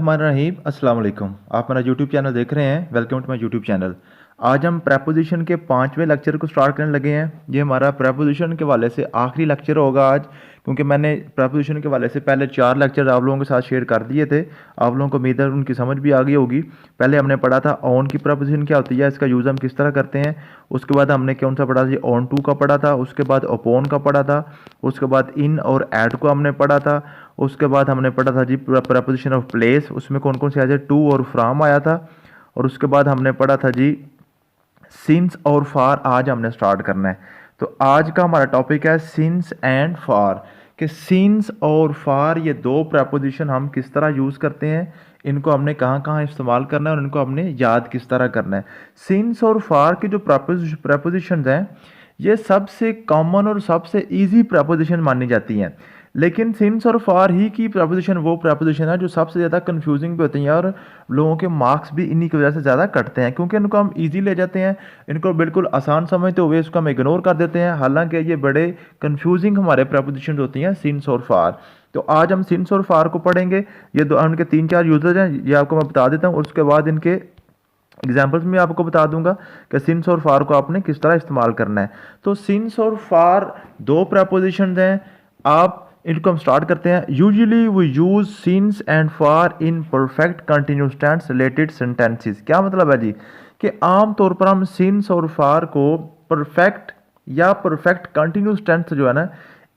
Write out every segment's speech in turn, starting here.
हमारा रहीम अस्सलाम वालेकुम। आप मेरा यूट्यूब चैनल देख रहे हैं। Welcome to my YouTube channel. आज हम प्रेपोजिशन के 5वें लेक्चर को स्टार्ट करने लगे हैं। ये हमारा प्रेपोजिशन के वाले से आखिरी लेक्चर होगा आज, क्योंकि मैंने प्रेपोजिशन के वाले से पहले 4 लेक्चर आप लोगों के साथ शेयर कर दिए थे। आप लोगों को उम्मीद है उनकी समझ भी आ गई होगी। पहले हमने पढ़ा था ऑन की प्रेपोजिशन क्या होती है, इसका यूज़ हम किस तरह करते हैं। उसके बाद हमने कौन सा पढ़ा था, ऑन टू का पढ़ा था। उसके बाद ओपोन का पढ़ा था। उसके बाद इन और एट को हमने पढ़ा था। उसके बाद हमने पढ़ा था जी प्रपोजिशन ऑफ प्लेस, उसमें कौन कौन से आए थे, टू और फ्रॉम आया था। और उसके बाद हमने पढ़ा था जी सिंस और फार। आज हमने स्टार्ट करना है। तो आज का हमारा टॉपिक है सिंस एंड फार, कि सिंस और फार ये दो प्रपोजिशन हम किस तरह यूज़ करते हैं, इनको हमने कहाँ कहाँ इस्तेमाल करना है और इनको हमने याद किस तरह करना है। सिंस और फार की जो प्रपोजिशंस हैं ये सबसे कॉमन और सबसे इजी प्रपोजिशन मानी जाती हैं। लेकिन सिंस और फार ही की प्रपोजिशन वो प्रपोजिशन है जो सबसे ज़्यादा कंफ्यूजिंग भी होती हैं और लोगों के मार्क्स भी इन्हीं की वजह से ज़्यादा कटते हैं, क्योंकि इनको हम इजी ले जाते हैं, इनको बिल्कुल आसान समझते हुए इसको हम इग्नोर कर देते हैं। हालांकि ये बड़े कंफ्यूजिंग हमारे प्रपोजिशन होती हैं सिंस और फार। तो आज हम सिंस और फार को पढ़ेंगे। ये दो इनके 3-4 यूजेज हैं, ये आपको मैं बता देता हूँ। और उसके बाद इनके एग्जाम्पल्स में आपको बता दूंगा कि सिंस और फार को आपने किस तरह इस्तेमाल करना है। तो सिंस और फार दो प्रपोजिशंस हैं। आप इनको हम स्टार्ट करते हैं। Usually we use since and for in perfect continuous tense related sentences. क्या मतलब है जी, कि आम तौर पर हम सिंस और फार को परफेक्ट या परफेक्ट कंटिन्यूस टेंस जो है ना,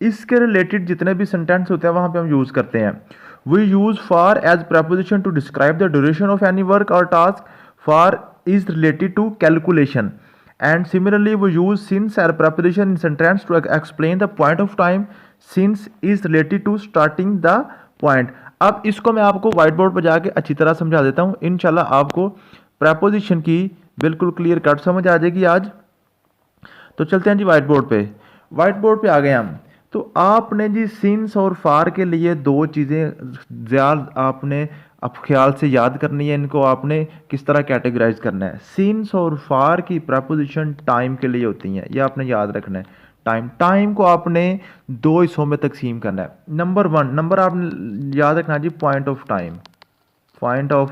इसके रिलेटेड जितने भी सेंटेंस होते हैं वहां पे हम यूज करते हैं। We use for as preposition to describe the duration of any work और task. For is related to calculation, and similarly we use since as preposition in sentence to explain the point of time. Since is related to starting the point. अब इसको मैं आपको white board पर जाके अच्छी तरह समझा देता हूँ। इंशाल्लाह आपको प्रपोजिशन की बिल्कुल क्लियर कट समझ आ जाएगी आज। तो चलते हैं जी व्हाइट बोर्ड पे। व्हाइट बोर्ड पे आ गए हम। तो आपने जी सिंस और फार के लिए दो चीज़ें ज़्यादा आपने अब ख्याल से याद करनी है। इनको आपने किस तरह कैटेगराइज करना है। सिंस और फार की प्रपोजिशन टाइम के लिए होती हैं, ये आपने याद रखना है। टाइम को आपने दो हिस्सों में तकसीम करना है। नंबर 1 नंबर आपने याद रखना है जी point of time. Point of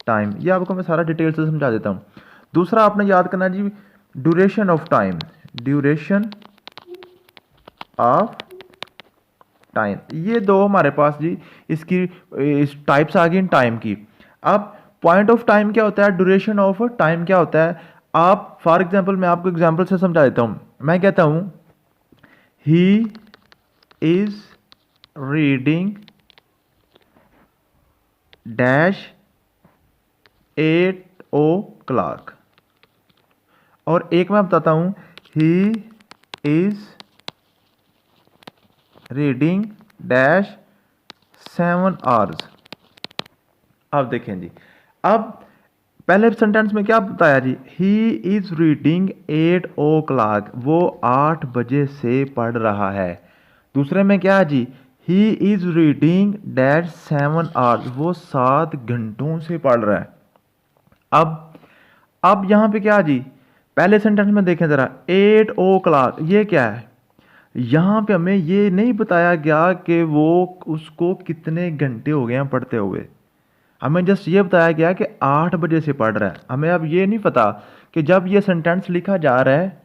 time ये आपको मैं सारा डिटेल से समझा देता हूँ। दूसरा आपने याद करना है जी duration of time. Duration of time, ये दो हमारे पास जी इसकी इस टाइप्स आ गई टाइम की। अब पॉइंट ऑफ टाइम क्या होता है, ड्यूरेशन ऑफ टाइम क्या होता है। आप फॉर एग्जांपल मैं आपको एग्जांपल से समझा देता हूं। मैं कहता हूं ही इज रीडिंग डैश 8 o'clock। और एक मैं बताता हूं ही इज रीडिंग डैश 7 hours। अब देखें जी, अब पहले सेंटेंस में क्या बताया जी, ही इज रीडिंग 8 o'clock, वो 8 बजे से पढ़ रहा है। दूसरे में क्या है जी, he is reading dash 7 hours, वो 7 घंटों से पढ़ रहा है। अब यहां पे क्या है जी, पहले सेंटेंस में देखें जरा 8 o'clock, ये क्या है। यहाँ पे हमें ये नहीं बताया गया कि वो उसको कितने घंटे हो गए हैं पढ़ते हुए। हमें जस्ट ये बताया गया कि 8 बजे से पढ़ रहा है। हमें अब ये नहीं पता कि जब ये सेंटेंस लिखा जा रहा है,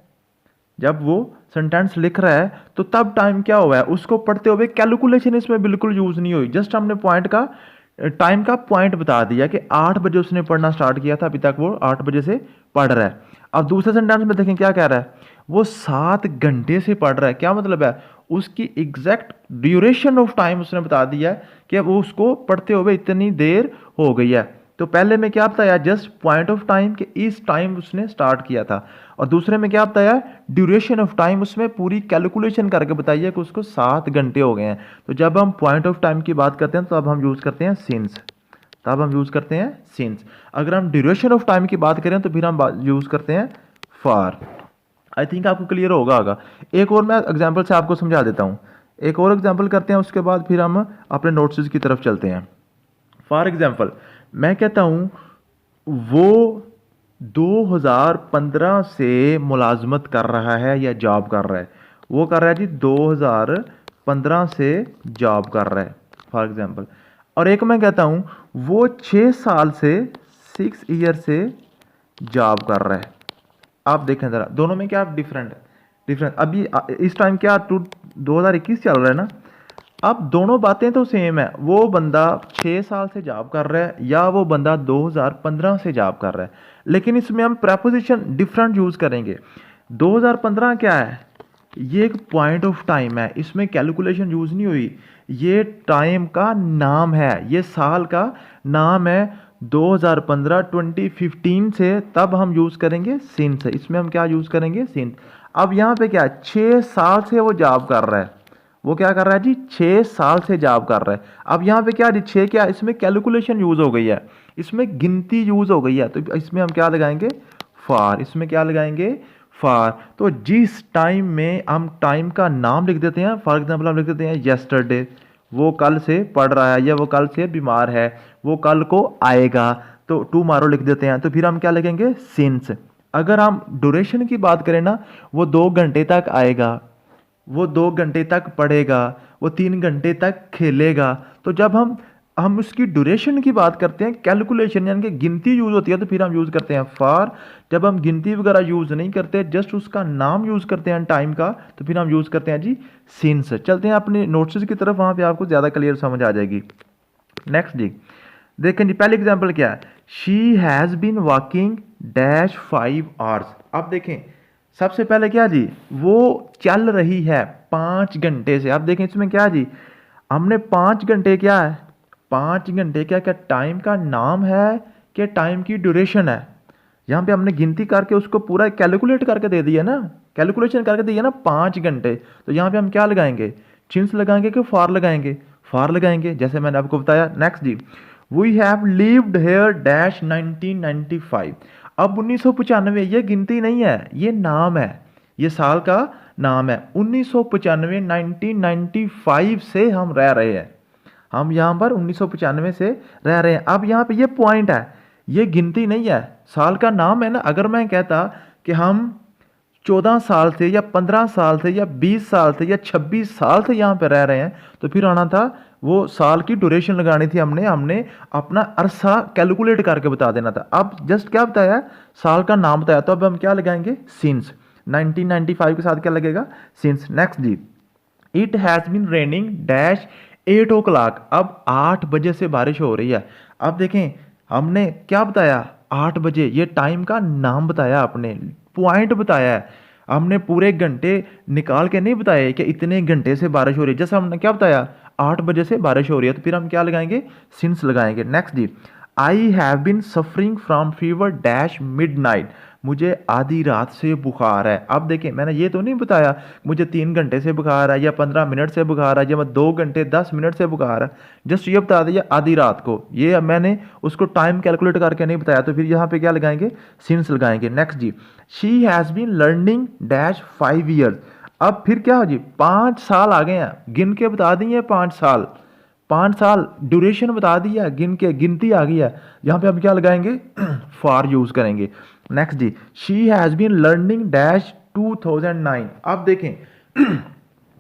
जब वो सेंटेंस लिख रहा है तो तब टाइम क्या हुआ है उसको पढ़ते हुए। कैलकुलेशन इसमें बिल्कुल यूज़ नहीं हुई, जस्ट हमने पॉइंट का टाइम का पॉइंट बता दिया कि 8 बजे उसने पढ़ना स्टार्ट किया था, अभी तक वो 8 बजे से पढ़ रहा है। अब दूसरे सेंटेंस में देखें क्या कह रहा है, वो 7 घंटे से पढ़ रहा है। क्या मतलब है, उसकी एग्जैक्ट ड्यूरेशन ऑफ टाइम उसने बता दिया है कि वो उसको पढ़ते हुए इतनी देर हो गई है। तो पहले में क्या बताया, जस्ट पॉइंट ऑफ टाइम कि इस टाइम उसने स्टार्ट किया था। और दूसरे में क्या बताया, ड्यूरेशन ऑफ टाइम, उसमें पूरी कैलकुलेशन करके बताइए कि उसको 7 घंटे हो गए हैं। तो जब हम पॉइंट ऑफ टाइम की बात करते हैं तो अब हम यूज़ करते हैं सिंस। तब हम यूज़ करते हैं सिंस। अगर हम ड्यूरेशन ऑफ टाइम की बात करें तो फिर हम यूज़ करते हैं फार। आई थिंक आपको क्लियर होगा। एक और मैं एग्जाम्पल से आपको समझा देता हूँ। एक और एग्जाम्पल करते हैं, उसके बाद फिर हम अपने नोट्स की तरफ चलते हैं। फॉर एग्जाम्पल मैं कहता हूँ वो 2015 से मुलाजमत कर रहा है या जॉब कर रहा है। वो कर रहा है जी 2015 से जॉब कर रहा है फॉर एग्जाम्पल। और एक मैं कहता हूँ वो 6 साल से 6 ईयर से जॉब कर रहा है। आप देखें ज़रा दोनों में क्या डिफरेंट है। डिफरेंट अभी इस टाइम क्या 2021 चल रहा है ना। अब दोनों बातें तो सेम है। वो बंदा 6 साल से जॉब कर रहा है या वो बंदा 2015 से जॉब कर रहा है, लेकिन इसमें हम प्रेपोजिशन डिफरेंट यूज़ करेंगे। 2015 क्या है, ये एक पॉइंट ऑफ टाइम है, इसमें कैलकुलेशन यूज़ नहीं हुई। ये टाइम का नाम है, ये साल का नाम है। 2015 2015 से तब हम यूज़ करेंगे सिंस। इसमें हम क्या यूज़ करेंगे, सिंस। अब यहाँ पे क्या है, 6 साल से वो जॉब कर रहा है। वो क्या कर रहा है जी, 6 साल से जॉब कर रहा है। अब यहाँ पे क्या जी, 6 क्या, इसमें कैलकुलेशन यूज़ हो गई है, इसमें गिनती यूज़ हो गई है, तो इसमें हम क्या लगाएंगे, फॉर। इसमें क्या लगाएंगे, फॉर। तो जिस टाइम में हम टाइम का नाम लिख देते हैं, फॉर एग्जाम्पल हम लिख देते हैं यस्टरडे, वो कल से पढ़ रहा है या वो कल से बीमार है, वो कल को आएगा, तो टुमारो लिख देते हैं। तो फिर हम क्या लिखेंगे, सिंस। अगर हम ड्यूरेशन की बात करें ना, वो 2 घंटे तक आएगा, वो 2 घंटे तक पढ़ेगा, वो 3 घंटे तक खेलेगा। तो जब हम उसकी ड्यूरेशन की बात करते हैं, कैलकुलेशन यानी कि गिनती यूज़ होती है, तो फिर हम यूज़ करते हैं फॉर। जब हम गिनती वगैरह यूज़ नहीं करते, जस्ट उसका नाम यूज़ करते हैं टाइम का, तो फिर हम यूज़ करते हैं जी सिंस। चलते हैं अपने नोट्स की तरफ, वहाँ पे आपको ज़्यादा क्लियर समझ आ जाएगी। नेक्स्ट जी देखें जी, पहले एग्जाम्पल क्या है, she has been walking dash 5 hours. अब देखें सबसे पहले क्या जी, वो चल रही है 5 घंटे से। अब देखें इसमें क्या जी, हमने 5 घंटे क्या है, 5 घंटे क्या क्या टाइम का नाम है कि टाइम की ड्यूरेशन है। यहाँ पे हमने गिनती करके उसको पूरा कैलकुलेट करके दे दिया ना, कैलकुलेशन करके दिया ना 5 घंटे। तो यहाँ पे हम क्या लगाएंगे, चिन्स लगाएंगे कि फॉर लगाएंगे, फॉर लगाएंगे, जैसे मैंने आपको बताया। नेक्स्ट जी, we have lived here dash 1995। अब 1995 ये गिनती नहीं है, ये नाम है, ये साल का नाम है। 1995 1995 से हम रह रहे हैं, हम यहाँ पर 1995 से रह रहे हैं। अब यहाँ पे ये पॉइंट है, ये गिनती नहीं है, साल का नाम है ना। अगर मैं कहता कि हम 14 साल से या 15 साल से या 20 साल से या 26 साल से यहाँ पे रह रहे हैं, तो फिर आना था वो साल की ड्यूरेशन लगानी थी, हमने अपना अरसा कैलकुलेट करके बता देना था। अब जस्ट क्या बताया, साल का नाम बताया, तो अब हम क्या लगाएंगे, सिंस। 1995 के साथ क्या लगेगा, सिंस। नेक्स्ट जी, it has been raining dash 8 o'clock. अब 8 बजे से बारिश हो रही है। अब देखें हमने क्या बताया, 8 बजे, ये टाइम का नाम बताया, आपने पॉइंट बताया है, हमने पूरे घंटे निकाल के नहीं बताया कि इतने घंटे से बारिश हो रही है। जैसे हमने क्या बताया, 8 बजे से बारिश हो रही है, तो फिर हम क्या लगाएंगे, सिंस लगाएंगे। नेक्स्ट जी, I have been suffering from fever dash midnight. मुझे आधी रात से बुखार है। अब देखें मैंने ये तो नहीं बताया मुझे 3 घंटे से बुखार है या 15 मिनट से बुखार है या मैं 2 घंटे 10 मिनट से बुखार है, जस्ट ये बता दिया आधी रात को, ये मैंने उसको टाइम कैलकुलेट करके नहीं बताया। तो फिर यहाँ पे क्या लगाएंगे, सिंस लगाएंगे। नेक्स्ट जी, she has been learning dash 5 years. अब फिर क्या हो जी, 5 साल आ गए हैं, गिन के बता दिए 5 साल, 5 साल ड्यूरेशन बता दिया, गिन के गिनती आ गई है। यहाँ पे हम क्या लगाएंगे, फॉर यूज़ करेंगे। नेक्स्ट जी, she has been learning dash 2009। अब देखें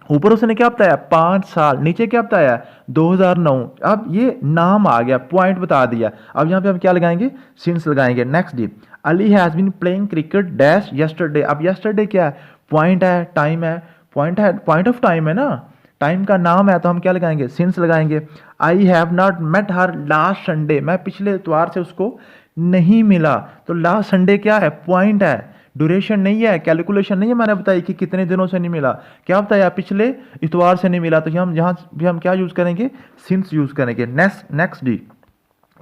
ऊपर उसने क्या बताया, 5 साल, नीचे क्या बताया, 2009। अब ये नाम आ गया, पॉइंट बता दिया। अब यहाँ पे हम क्या लगाएंगे, सिंस लगाएंगे। नेक्स्ट जी, Ali has been playing cricket dash yesterday. अब यस्टरडे क्या है, पॉइंट है, टाइम है, पॉइंट है, पॉइंट ऑफ टाइम है ना, टाइम का नाम है, तो हम क्या लगाएंगे, सिंस लगाएंगे। I have not met her last Sunday. मैं पिछले इतवार से उसको नहीं मिला। तो लास्ट संडे क्या है, पॉइंट है, ड्यूरेशन नहीं है, कैलकुलेशन नहीं है, मैंने बताई कि कितने दिनों से नहीं मिला, क्या बताया, पिछले इतवार से नहीं मिला। तो हम यहाँ भी हम क्या यूज़ करेंगे, सिंस यूज़ करेंगे। नेक्स्ट जी,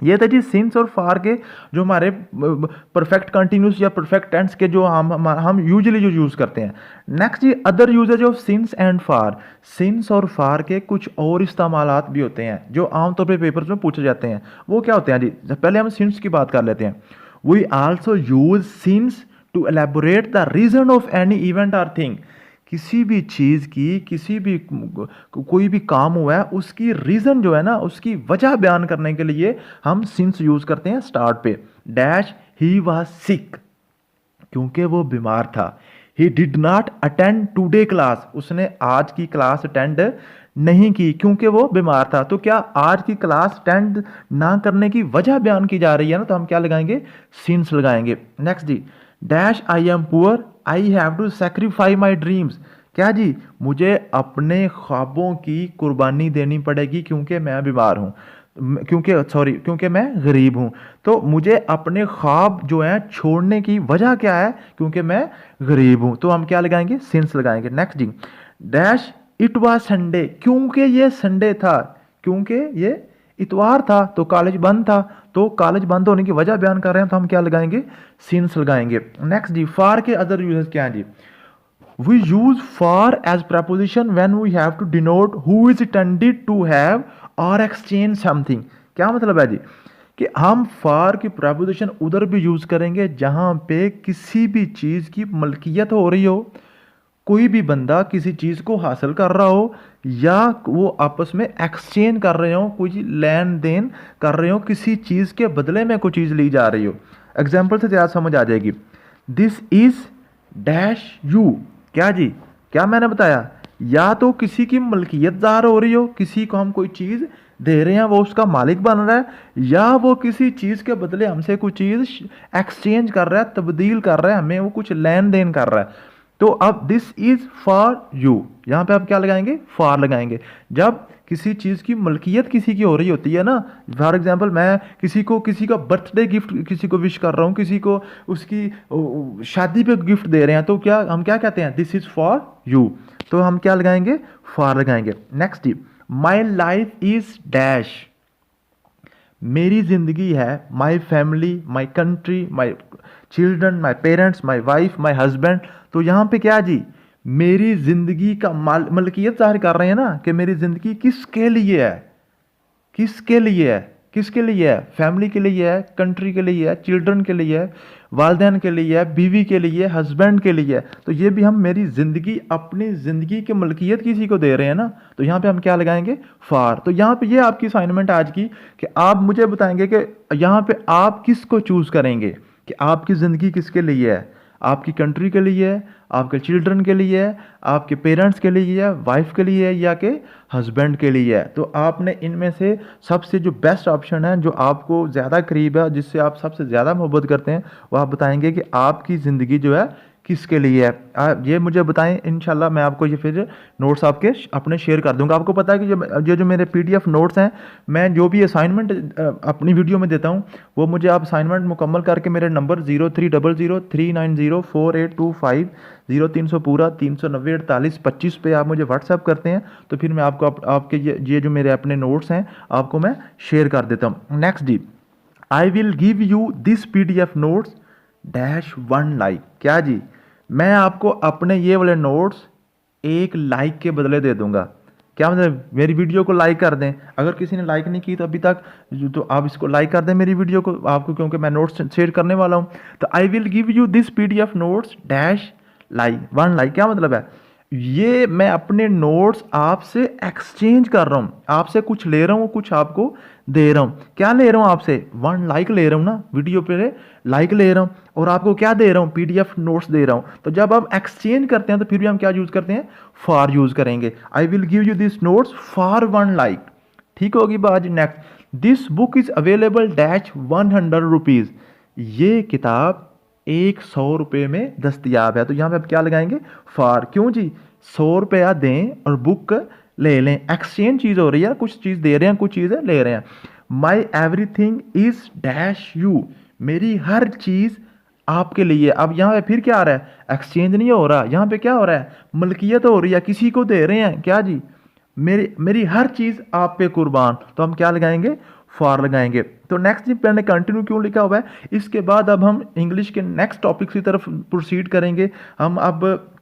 ये था जी सिंस और फार के जो हमारे परफेक्ट कंटिन्यूस या परफेक्ट टेंस के जो हम यूजुअली जो यूज़ करते हैं। नेक्स्ट जी, other usages of since and for. Since और फार के कुछ और इस्तेमालात भी होते हैं जो आमतौर पे पेपर्स में पूछे जाते हैं। वो क्या होते हैं जी, पहले हम सिंस की बात कर लेते हैं। We also use since to elaborate the reason of any event or thing. किसी भी चीज़ की, किसी भी कोई भी काम हुआ है, उसकी रीज़न जो है ना, उसकी वजह बयान करने के लिए हम सिंस यूज़ करते हैं स्टार्ट पे। डैश ही वाज सिक, क्योंकि वो बीमार था। He did not attend today class, उसने आज की क्लास अटेंड नहीं की क्योंकि वो बीमार था। तो क्या आज की क्लास अटेंड ना करने की वजह बयान की जा रही है ना, तो हम क्या लगाएंगे, सिंस लगाएंगे। नेक्स्ट जी, dash I am poor, I have to sacrifice my dreams. क्या जी, मुझे अपने ख्वाबों की कुर्बानी देनी पड़ेगी क्योंकि मैं बीमार हूँ, क्योंकि मैं गरीब हूँ। तो मुझे अपने ख्वाब जो हैं छोड़ने की वजह क्या है, क्योंकि मैं गरीब हूँ। तो हम क्या लगाएंगे, सिंस लगाएंगे। नेक्स्ट जी, डैश इट वाज संडे, क्योंकि ये संडे था, क्योंकि ये इतवार था तो कॉलेज बंद था। तो कॉलेज बंद होने की वजह बयान कर रहे हैं तो हम क्या लगाएंगे, सिंस लगाएंगे। नेक्स्ट जी, फार के अदर यूजेस क्या हैं जी, we use for as preposition when we have to denote who is intended to have or exchange something। क्या मतलब है जी, कि हम फॉर की प्रपोजिशन उधर भी यूज करेंगे जहां पे किसी भी चीज की मलकियत हो रही हो, कोई भी बंदा किसी चीज को हासिल कर रहा हो, या वो आपस में एक्सचेंज कर रहे हो, कोई लेन देन कर रहे हो, किसी चीज के बदले में कोई चीज ली जा रही हो। एग्जाम्पल से ज़्यादा समझ आ जाएगी। दिस इज डैश यू, क्या जी, क्या मैंने बताया, या तो किसी की मलकियत ज़ाहिर हो रही हो, किसी को हम कोई चीज़ दे रहे हैं वो उसका मालिक बन रहा है, या वो किसी चीज़ के बदले हमसे कुछ चीज़ एक्सचेंज कर रहा है, तब्दील कर रहा है, हमें वो कुछ लेन देन कर रहा है। तो अब दिस इज फॉर यू, यहां पे आप क्या लगाएंगे, फॉर लगाएंगे। जब किसी चीज़ की मलकियत किसी की हो रही होती है ना, फॉर एग्जांपल मैं किसी का बर्थडे गिफ्ट किसी को विश कर रहा हूँ, किसी को उसकी शादी पे गिफ्ट दे रहे हैं, तो क्या हम क्या कहते हैं, दिस इज फॉर यू। तो हम क्या लगाएंगे, फॉर लगाएंगे। Next, my life is dash, मेरी जिंदगी है, my family, my country, my children, my parents, my wife, my husband. तो यहाँ पे क्या जी, मेरी जिंदगी का मलकियत जाहिर कर रहे हैं ना, कि मेरी जिंदगी किसके लिए है, किसके लिए है, किसके लिए है, फैमिली के लिए है, कंट्री के लिए है, चिल्ड्रन के लिए है, वालदेन के लिए है, बीवी के लिए, हस्बैंड के लिए है। तो ये भी हम मेरी ज़िंदगी, अपनी ज़िंदगी की मलकियत किसी को दे रहे हैं ना, तो यहाँ पे हम क्या लगाएंगे, फार। तो यहाँ पे ये आपकी असाइनमेंट आज की, कि आप मुझे बताएंगे कि यहाँ पे आप किसको चूज़ करेंगे, कि आपकी ज़िंदगी किसके लिए है, आपकी कंट्री के लिए है, आपके चिल्ड्रन के लिए है, आपके पेरेंट्स के लिए है, वाइफ के लिए है, या के हस्बैंड के लिए है। तो आपने इनमें से सबसे जो बेस्ट ऑप्शन है, जो आपको ज़्यादा करीब है, जिससे आप सबसे ज़्यादा मोहब्बत करते हैं, वो आप बताएंगे कि आपकी ज़िंदगी जो है किसके लिए है। ये मुझे बताएं, इंशाल्लाह मैं आपको ये फिर नोट्स आपके अपने शेयर कर दूंगा। आपको पता है कि जो मेरे पीडीएफ नोट्स हैं, मैं जो भी असाइनमेंट अपनी वीडियो में देता हूँ, वो मुझे आप असाइनमेंट मुकम्मल करके मेरे नंबर 030039048250 0300 पूरा 390 4825 पे आप मुझे व्हाट्सएप करते हैं, तो फिर मैं आपको आपके ये जो मेरे अपने नोट्स हैं आपको मैं शेयर कर देता हूँ। नेक्स्ट जी, I will give you this PDF notes dash 1 like. क्या जी, मैं आपको अपने ये वाले नोट्स 1 लाइक के बदले दे दूंगा। क्या मतलब, मेरी वीडियो को लाइक कर दें। अगर किसी ने लाइक नहीं की तो अभी तक, तो आप इसको लाइक कर दें मेरी वीडियो को, आपको, क्योंकि मैं नोट्स शेयर करने वाला हूँ। तो आई will give you this PDF notes dash like 1 like. क्या मतलब है, ये मैं अपने नोट्स आपसे एक्सचेंज कर रहा हूँ, आपसे कुछ ले रहा हूँ, कुछ आपको दे रहा हूँ। क्या ले रहा हूँ आपसे, 1 लाइक ले रहा हूँ ना, वीडियो पे लाइक ले रहा हूँ, और आपको क्या दे रहा हूँ, पीडीएफ नोट्स दे रहा हूँ। तो जब हम एक्सचेंज करते हैं तो फिर भी हम क्या यूज़ करते हैं, फॉर यूज़ करेंगे। आई will give you this notes for 1 like. ठीक होगी बात। Next, this book is available dash 100 rupees. ये किताब 100 रुपये में दस्तियाब है। तो यहाँ पे आप क्या लगाएंगे, फॉर। क्यों जी, 100 रुपया दें और बुक ले लें, एक्सचेंज चीज़ हो रही है, कुछ चीज़ दे रहे हैं, कुछ चीज़ें ले रहे हैं। My everything is dash you, मेरी हर चीज़ आपके लिए। अब यहाँ पे फिर क्या आ रहा है, एक्सचेंज नहीं हो रहा, यहाँ पे क्या हो रहा है, मलकियत हो रही है, किसी को दे रहे हैं। क्या जी, मेरी हर चीज़ आप पे कुर्बान। तो हम क्या लगाएंगे, फॉर लगाएंगे। तो नेक्स्ट मैंने कंटिन्यू क्यों लिखा हुआ है, इसके बाद अब हम इंग्लिश के नेक्स्ट टॉपिक की तरफ प्रोसीड करेंगे। हम अब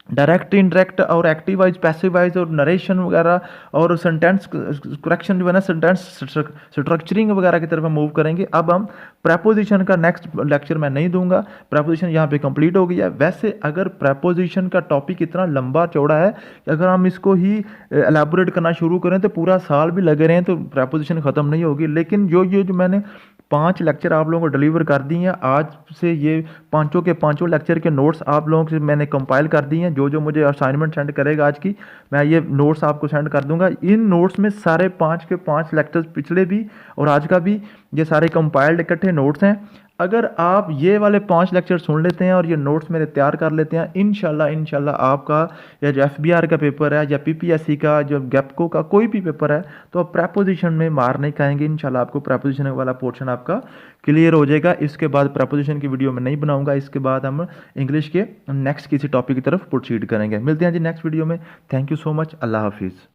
डायरेक्ट, इनडायरेक्ट और एक्टिव वाइज, पैसिव वाइज और नरेशन वगैरह और सेंटेंस करेक्शन जो है ना, सेंटेंस स्ट्रक्चरिंग वगैरह की तरफ हम मूव करेंगे। अब हम प्रेपोजिशन का नेक्स्ट लेक्चर मैं नहीं दूंगा, प्रेपोजिशन यहाँ पे कंप्लीट हो गया है। वैसे अगर प्रेपोजिशन का टॉपिक इतना लंबा चौड़ा है कि अगर हम इसको ही एलैबोरेट करना शुरू करें तो पूरा साल भी लगे रहें तो प्रेपोजिशन ख़त्म नहीं होगी। लेकिन जो मैंने 5 लेक्चर आप लोगों को डिलीवर कर दिए हैं। आज से ये पाँचों के पाँचों लेक्चर के नोट्स आप लोगों से मैंने कंपाइल कर दिए हैं। जो जो मुझे असाइनमेंट सेंड करेगा आज की, मैं ये नोट्स आपको सेंड कर दूंगा। इन नोट्स में सारे 5 के 5 लेक्चर्स पिछले भी और आज का भी ये सारे कंपाइल्ड इकट्ठे नोट्स हैं। अगर आप ये वाले 5 लेक्चर सुन लेते हैं और ये नोट्स मेरे तैयार कर लेते हैं, इंशाल्लाह आपका या जो FBR का पेपर है या PPSC का, जो गैप्को का कोई भी पेपर है, तो आप प्रेपोजिशन में मार नहीं खाएंगे। इंशाल्लाह आपको प्रेपोजिशन वाला पोर्शन आपका क्लियर हो जाएगा। इसके बाद प्रेपोजिशन की वीडियो मैं नहीं बनाऊंगा। इसके बाद हम इंग्लिश के नेक्स्ट किसी टॉपिक की तरफ प्रोसीड करेंगे। मिलते हैं जी नेक्स्ट वीडियो में। Thank you so much. अल्लाह हाफिज़।